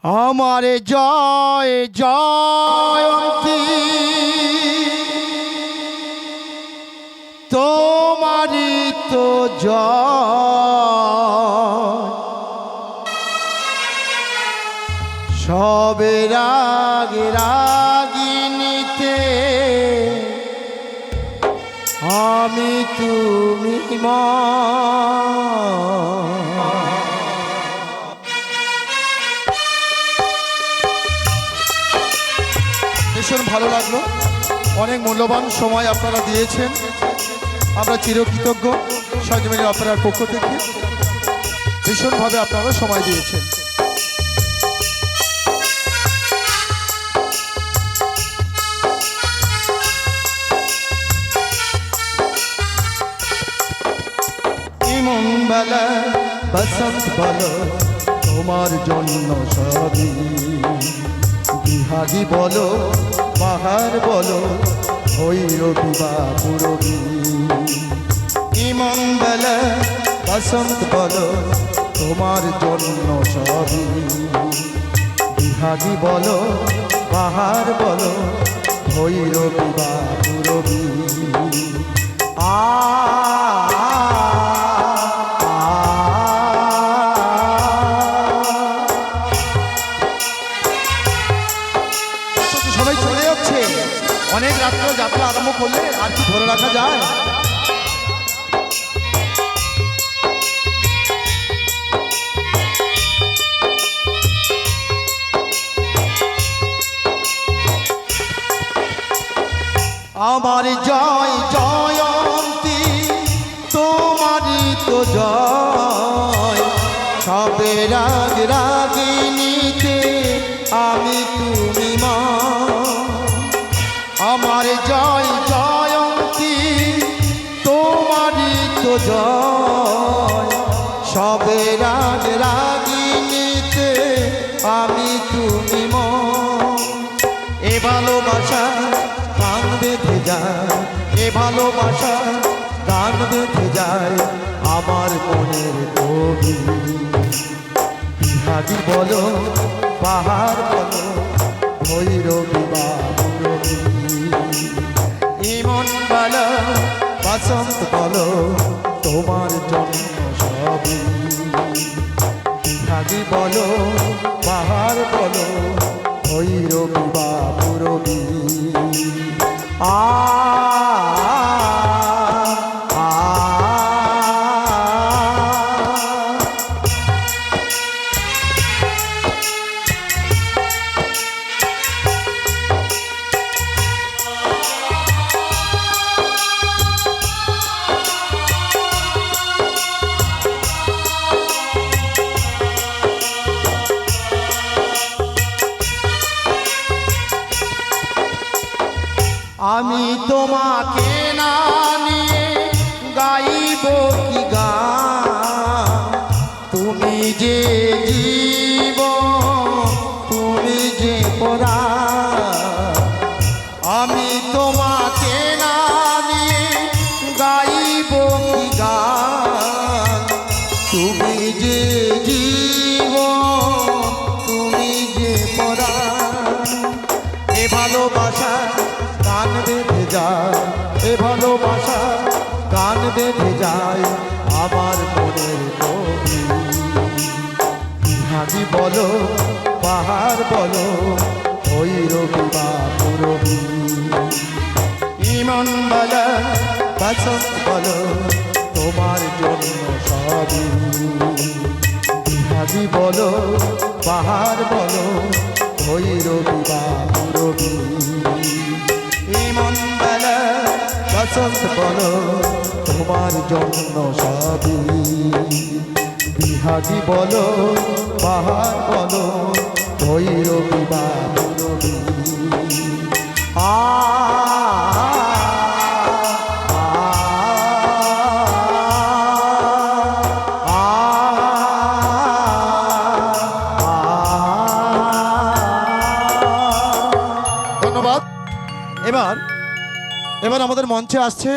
আমারে জয় জয়ন্তী তোমারি তো জয় সবে রাগে রাগিনীতে আমি তুমি মা ভীষণ ভালো লাগলো। অনেক মূল্যবান সময় আপনারা দিয়েছেন, আমরা চিরকৃতজ্ঞ। সঞ্জীবনী অপেরার পক্ষ থেকে ভীষণভাবে আপনারা সময় দিয়েছেন। ইমন বেলা বসন্ত বলো তোমার জন্য সবই, বিহাগী বলো পাহাড় বলো ভৈরবী বা পুরবী। ইমন বেলা বসন্ত বলো তোমার জন্য সবই, বিহাগী বলো পাহাড় বলো ভৈরবী বা পুরবী। সবাই চলে যাচ্ছে, অনেক রাত্র যাত্রা আরম্ভ করলে আর কি ধরে রাখা যায়? আমার জয় জয়ন্তী তোমারি তো জয় সবে রাগ রাগিনীতে আমি তুমি মা। আমার জয় জয়ন্তী তোমারি তো জয় সবে রাগ রাগিনীতে আমি তুমি মা। এ ভালোবাসা গান বেঁধে যায়, এ ভালোবাসা গান বেঁধে যায় আমার মনের কবি। বিহাগী বলো পাহাড় বলো ভৈরবী বা পুরবী। ইমন বলো বসন্ত বলো তোমার জন্য সবই, বিহাগী বলো পাহাড় বলো ভৈরবী বা পুরবী। আমি তোমাকে না নিয়ে গাইব কি গান, তুমি যে জীবন তুমি যে পরাণ। আমি তোমাকে না নিয়ে গাইব কি গান, তুমি যে জীবন তুমি যে পরাণ। এ ভালোবাসা গান বেঁধে যায়, এ ভালোবাসা গান বেঁধে যায় আমার মনের কবি। বিহাগী বলো পাহাড় বলো ভৈরবী বা পুরবী। ইমন বলো বসন্ত বলো তোমার জন্য সবই, বিহাগী বলো পাহাড় বলো ভৈরবী বা পুরবী। ইমন বলো বসন্ত বলো তোমার জন্য সবই, বিহাগী বলো পাহাড় বলো ভৈরবী বা পুরবী। ধন্যবাদ। এবার আমাদের মঞ্চে আসছে